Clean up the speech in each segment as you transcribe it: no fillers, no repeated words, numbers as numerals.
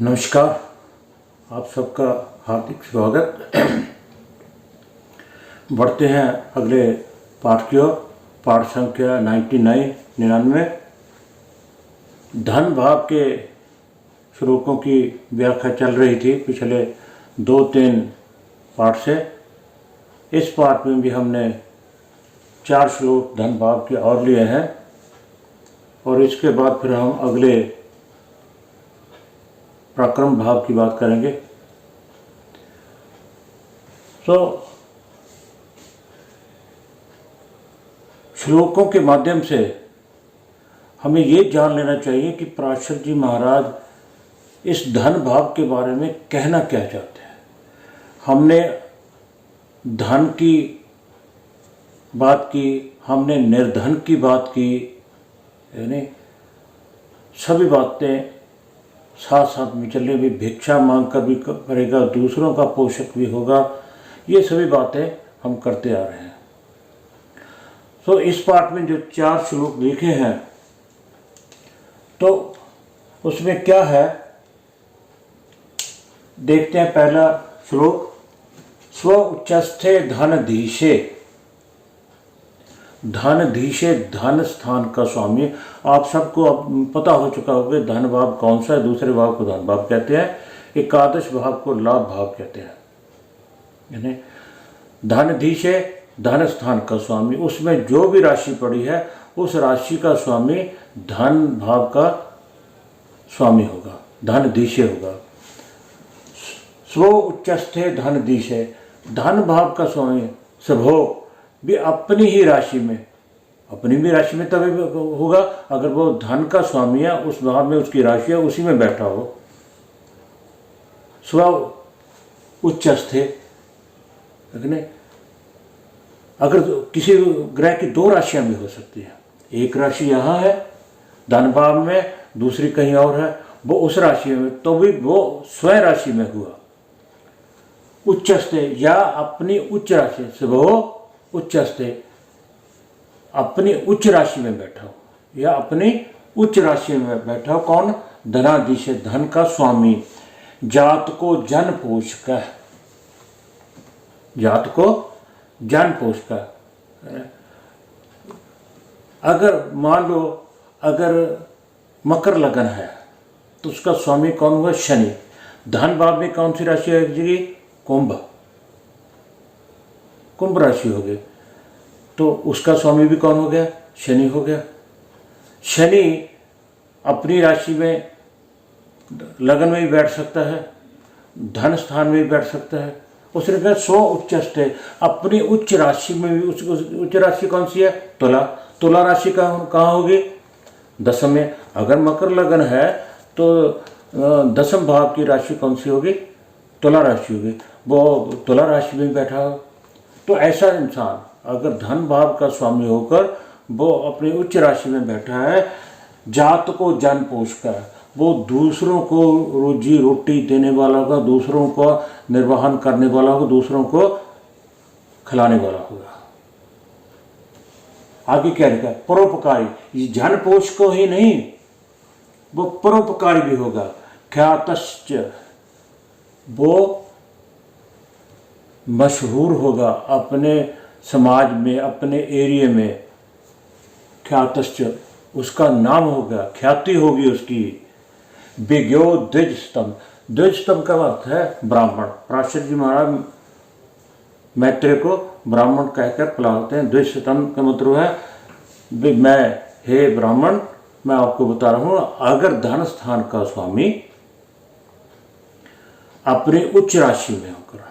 नमस्कार, आप सबका हार्दिक स्वागत। बढ़ते हैं अगले पाठ की ओर। पाठ संख्या 99 धन भाव के श्लोकों की व्याख्या चल रही थी पिछले 2-3 पाठ से। इस पाठ में भी हमने 4 श्लोक धन भाव के और लिए हैं और इसके बाद फिर हम अगले पराक्रम भाव की बात करेंगे। श्लोकों के माध्यम से हमें ये जान लेना चाहिए कि पराशर जी महाराज इस धन भाव के बारे में कहना क्या चाहते हैं। हमने धन की बात की, हमने निर्धन की बात की, यानी सभी बातें साथ साथ में चलने भी, भिक्षा मांग कर भी करेगा, दूसरों का पोषक भी होगा, ये सभी बातें हम करते आ रहे हैं। तो इस पाठ में जो 4 श्लोक लिखे हैं तो उसमें क्या है देखते हैं। पहला श्लोक, स्व उच्चस्थे धनधीशे। धनधीशे धन स्थान का स्वामी। आप सबको अब पता हो चुका होगा धन भाव कौन सा है। दूसरे भाव को धन भाव कहते हैं, एकादश भाव को लाभ भाव कहते हैं। यानी धनधीशे धन स्थान का स्वामी, उसमें जो भी राशि पड़ी है उस राशि का स्वामी धन भाव का स्वामी होगा, धनधीशे होगा। स्व उच्चस्थे धनधीशे, धन भाव का स्वामी सभो भी अपनी ही राशि में, अपनी भी राशि में तभी होगा अगर वो धन का स्वामी है, उस भाव में उसकी राशि है, उसी में बैठा हो। स्व उच्चस्थे, अगर किसी ग्रह की 2 राशियां भी हो सकती है, एक राशि यहाँ है धन भाव में, दूसरी कहीं और है, वो उस राशि में, तो भी वो स्वयं राशि में हुआ। उच्चस्थे या अपनी उच्च राशि से, वो उच्चस्थे अपनी उच्च राशि में बैठा हो या अपनी उच्च राशि में बैठा हो। कौन? धनाधीश, धन का स्वामी। जात को जन पोष का, जात को जन पोष का। अगर मान लो अगर मकर लगन है तो उसका स्वामी कौन हुआ? शनि। धन भाव में कौन सी राशि आएगी? कुंभ, कुंभ राशि हो गई, तो उसका स्वामी भी कौन हो गया? शनि हो गया। शनि अपनी राशि में लगन में भी बैठ सकता है, धन स्थान में भी बैठ सकता है। उसने कहा स्व उच्चस्थ है, अपनी उच्च राशि में भी। उच्च राशि कौन सी है? तुला। तुला राशि कहाँ होगी? दशम में। अगर मकर लगन है तो दशम भाव की राशि कौन सी होगी? तुला राशि होगी। वो तुला राशि में बैठा हो। तो ऐसा इंसान अगर धन भाव का स्वामी होकर वो अपनी उच्च राशि में बैठा है, जात को जन पोष का, वो दूसरों को रोजी रोटी देने वाला होगा, दूसरों को निर्वहन करने वाला होगा, दूसरों को खिलाने वाला होगा। आगे क्या लिखा? परोपकारी। ये जन पोष को ही नहीं, वो परोपकारी भी होगा। ख्यातश्च, वो मशहूर होगा अपने समाज में, अपने एरिया में। ख्यातश्च, उसका नाम होगा, ख्याति होगी उसकी। विज्ञो द्विजस्तम, द्विजस्तम का अर्थ है ब्राह्मण। पराशर जी महाराज मैत्रेय को ब्राह्मण कहकर बुलाते हैं। द्विजस्तम का मतलब है मैं, हे ब्राह्मण, मैं आपको बता रहा हूँ, अगर धन स्थान का स्वामी अपनी उच्च राशि में होकर,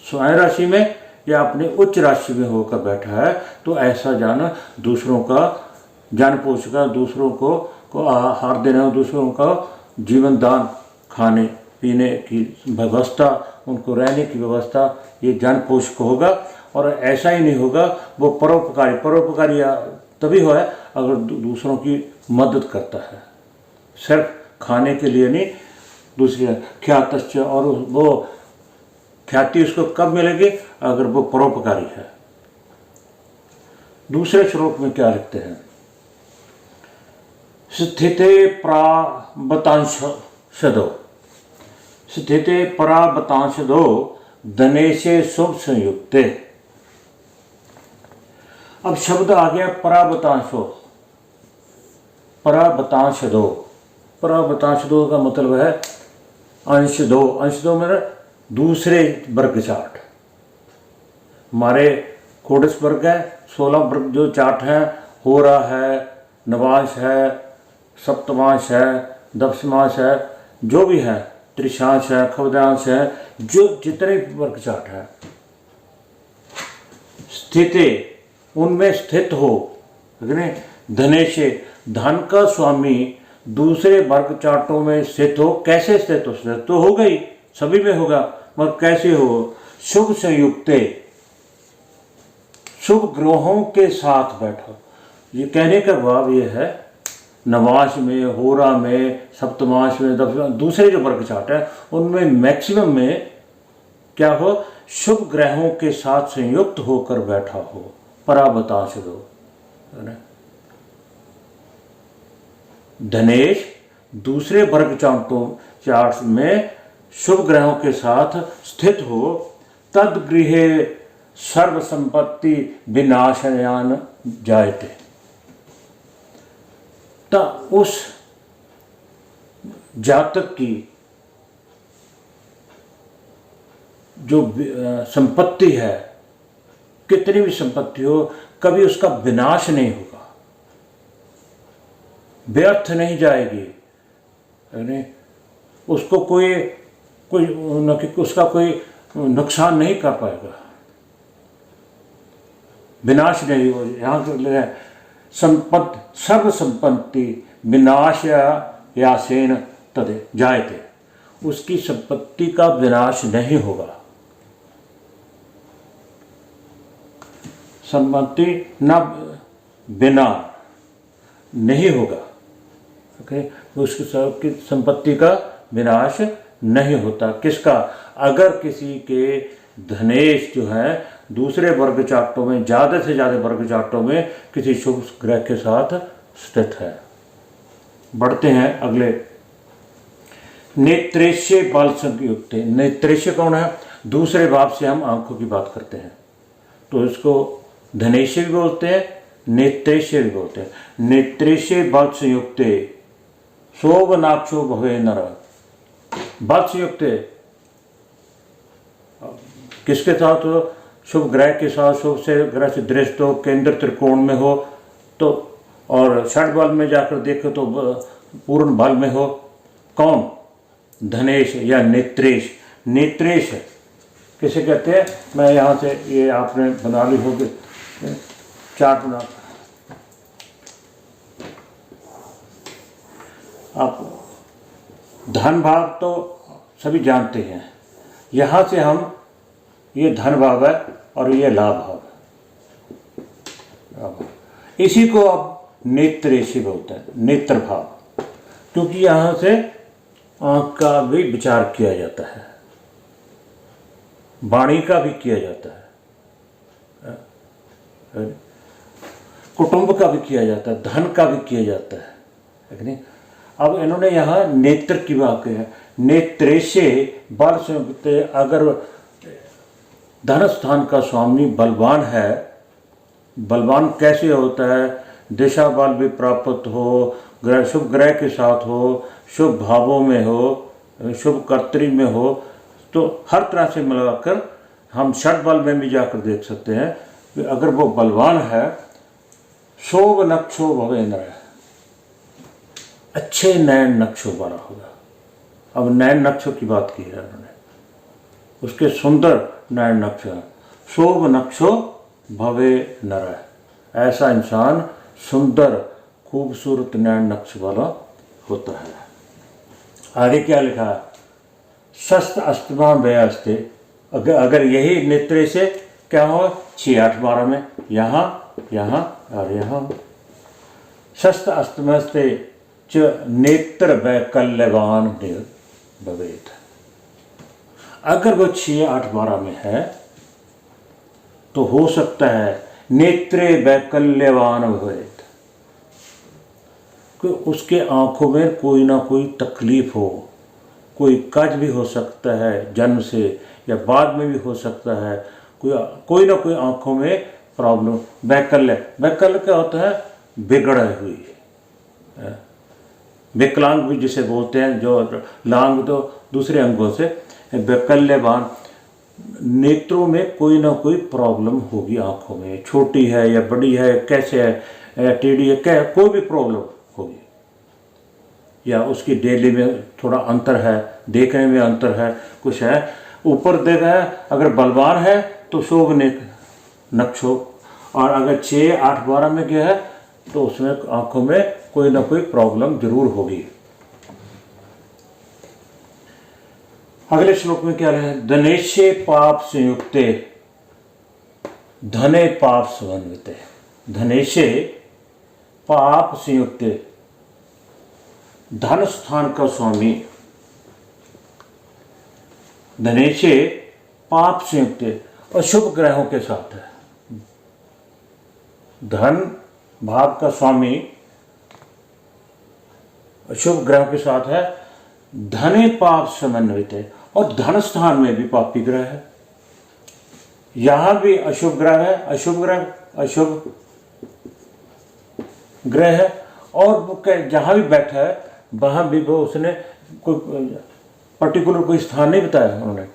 स्वयं राशि में या अपनी उच्च राशि में होकर बैठा है, तो ऐसा जाना दूसरों का जन पोष का, दूसरों को आहार देना, दूसरों का जीवन दान, खाने पीने की व्यवस्था, उनको रहने की व्यवस्था, ये जन पोष को होगा। और ऐसा ही नहीं होगा, वो परोपकारी। परोपकारी तभी हो है अगर दूसरों की मदद करता है, सिर्फ खाने के लिए नहीं, दूसरी ख्यातश्च। और वो ख्याति उसको कब मिलेगी? अगर वो परोपकारी है। दूसरे श्लोक में क्या लिखते हैं? स्थिते प्रावतांश सदो, स्थिते पराबतांशदो धनेशे शुभ संयुक्ते। अब शब्द आ गया पराबतांशो। पराबतांशदो, पराबतांशदो का मतलब है अंश दो। अंश दो मेरा दूसरे वर्ग चार्ट। हमारे कोडस वर्ग है, 16 वर्ग जो चार्ट हैं, हो रहा है, नवांश है, सप्तमांश है, दशमांश है, जो भी है, त्रिशांश है, खवदांश है, जो जितने वर्ग चार्ट है, स्थिति उनमें स्थित हो। धनेशे, धन का स्वामी दूसरे वर्ग चार्टों में स्थित हो। कैसे स्थित हो? स्थित तो होगा ही, सभी में होगा, मगर कैसे हो? शुभ संयुक्ते, शुभ ग्रहों के साथ बैठो। ये कहने का भाव ये है, नवांश में, होरा में, सप्तमांश में, दूसरे जो वर्ग चार्ट है उनमें मैक्सिमम में क्या हो? शुभ ग्रहों के साथ संयुक्त होकर बैठा हो। पराबतांश दो, धनेश दूसरे वर्ग चार्ट में शुभ ग्रहों के साथ स्थित हो। तद गृहे सर्व संपत्ति विनाशयान जायते। उस जातक की जो संपत्ति है, कितनी भी संपत्ति हो, कभी उसका विनाश नहीं होगा, व्यर्थ नहीं जाएगी। उसको उसका कोई नुकसान नहीं कर पाएगा, विनाश नहीं हो। यहाँ संपत्ति सर्व संपत्ति विनाश यासेन तदे जायते, उसकी संपत्ति का विनाश नहीं होगा। संपत्ति न बिना नहीं होगा। ओके, उसकी संपत्ति का विनाश नहीं होता। किसका? अगर किसी के धनेश जो है दूसरे वर्ग चार्टों में, ज़्यादा से ज़्यादा वर्ग चार्टों में किसी शुभ ग्रह के साथ स्थित है। बढ़ते हैं अगले। नेत्रेश्य बल संयुक्त। नेत्रेश्य कौन है? दूसरे भाव से हम आंखों की बात करते हैं तो इसको धनेश्य भी बोलते हैं, नेत्रेश्य भी बोलते हैं। नेत्रेश्य बल संयुक्त शोभनाक्षो भवे नर। बल संयुक्त किसके साथ हो? शुभ ग्रह के साथ, शुभ से ग्रह से दृष्ट हो, केंद्र त्रिकोण में हो तो, और षड बल में जाकर देखो तो पूर्ण बल में हो। कौन? धनेश या नेत्रेश। नेत्रेश किसे कहते हैं? मैं यहाँ से, ये आपने बना ली होगी चार्ट बना, आप धन भाव तो सभी जानते हैं। यहाँ से हम, ये धन भाव है और ये लाभ भाव है, इसी को अब नेत्रेशी बोलते हैं, नेत्र भाव, क्योंकि यहाँ से आँख का भी विचार किया जाता है, वाणी का भी किया जाता है, कुटुंब का भी किया जाता है, धन का भी किया जाता है नहीं? अब इन्होंने यहाँ नेत्र की बात की है। नेत्रेशे बल संयुक्त, अगर धन स्थान का स्वामी बलवान है, बलवान कैसे होता है? दिशा बल भी प्राप्त हो, ग्रह शुभ ग्रह के साथ हो, शुभ भावों में हो, शुभ कर्तरी में हो, तो हर तरह से मिलाकर हम षड बल में भी जाकर देख सकते हैं कि अगर वो बलवान है, शोभ नक्षो भवे नर, अच्छे नयन नक्षों वाला होगा। अब नयन नक्षों की बात की है उन्होंने, उसके सुंदर नयन नक्ष, शोभ नक्षो भवे नर, ऐसा इंसान सुंदर खूबसूरत नयन नक्ष वाला होता है। आगे क्या लिखा है? शस्त्र अष्टमा व्यस्ते, अगर यही नेत्र से क्या हो? 6, 8, 12 में, यहाँ यहाँ और यहाँ। शस्त्र अष्टमस्ते च नेत्र वैकल्यवान भवेत। अगर वो 6, 8, 12 में है तो हो सकता है नेत्रे वैकल्यवान भवेत, कि उसके आंखों में कोई ना कोई तकलीफ हो, कोई काज भी हो सकता है जन्म से, या बाद में भी हो सकता है, कोई ना कोई आँखों में प्रॉब्लम। वैकल्य क्या होता है? बिगड़ हुई, विकलांग भी जिसे बोलते हैं, जो लांग तो दूसरे अंगों से, वैकल्यवान, नेत्रों में कोई ना कोई प्रॉब्लम होगी, आँखों में, छोटी है या बड़ी है, कैसे है, टेढ़ी है, क्या कोई भी प्रॉब्लम होगी, या उसकी डेली में थोड़ा अंतर है, देखने में अंतर है, कुछ है। ऊपर देखा है, अगर बलवान है तो शोभ नक्षोभ, और अगर 6, 8, 12 में क्या है तो उसमें आंखों में कोई ना कोई प्रॉब्लम जरूर होगी। अगले श्लोक में क्या है? धनेशे पाप संयुक्ते धने पाप समन्विते। धनेशे पाप संयुक्ते, धन स्थान का स्वामी। धनेशे पाप संयुक्ते, अशुभ ग्रहों के साथ है। धन भाव का स्वामी अशुभ ग्रहों के साथ है। धने पाप समन्वित है, और धन स्थान में भी पापी ग्रह है। यहां भी अशुभ ग्रह है, अशुभ ग्रह है, और वो जहां भी बैठा है वहां भी वो उसने कोई पर्टिकुलर कोई स्थान नहीं बताया, उन्होंने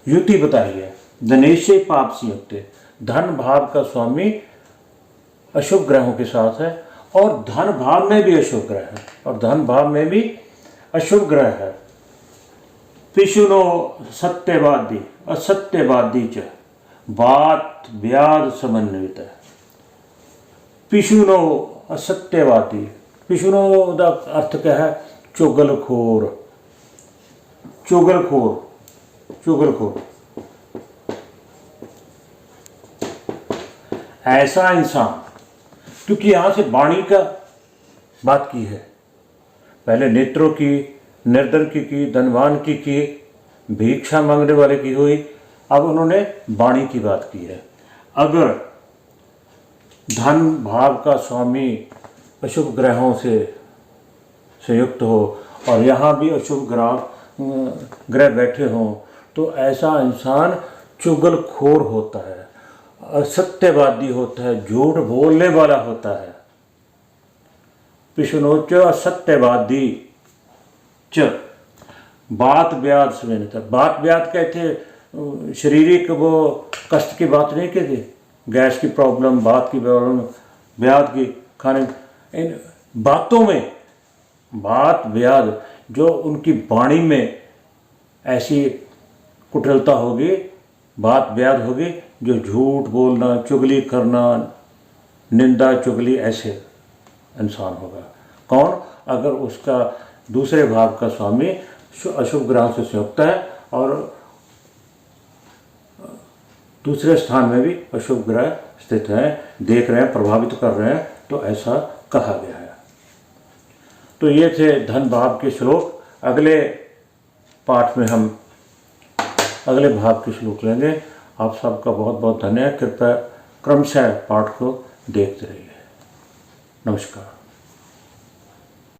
युति बताई है। धनेशे पाप संयुक्त, धन भाव का स्वामी अशुभ ग्रहों के साथ है, और धन भाव में भी अशुभ ग्रह है, और धन भाव में भी अशुभ ग्रह है। पिशुनो सत्यवादी असत्यवादी च बात व्याध समन्वित है। पिशुनो असत्यवादी, पिशुनो का अर्थ क्या है? चुगलखोर, ऐसा इंसान, क्योंकि यहां से वाणी का बात की है, पहले नेत्रों की, निर्धन की, धनवान की, भिक्षा मांगने वाले की हुई, अब उन्होंने वाणी की बात की है। अगर धन भाव का स्वामी अशुभ ग्रहों से संयुक्त हो, और यहाँ भी अशुभ ग्रह बैठे हों, तो ऐसा इंसान चुगलखोर होता है, असत्यवादी होता है, झूठ बोलने वाला होता है। पिशुनोच असत्यवादी च बात व्याध समन्वित। बात व्याध कहते शारीरिक वो कष्ट की बात नहीं कहते, गैस की प्रॉब्लम, बात की प्रॉब्लम, व्याध की खाने, इन बातों में बात व्याध, जो उनकी वाणी में ऐसी कुटिलता होगी, बात व्याध होगी, जो झूठ बोलना, चुगली करना, निंदा चुगली, ऐसे इंसान होगा। कौन? अगर उसका दूसरे भाव का स्वामी अशुभ ग्रह से संयुक्त है, और दूसरे स्थान में भी अशुभ ग्रह स्थित हैं, देख रहे हैं, प्रभावित कर रहे हैं, तो ऐसा कहा गया है। तो ये थे धन भाव के श्लोक। अगले पाठ में हम अगले भाव के श्लोक लेंगे। आप सबका बहुत बहुत धन्यवाद। कृपया क्रमशः पाठ को देखते रहिए। नमस्कार।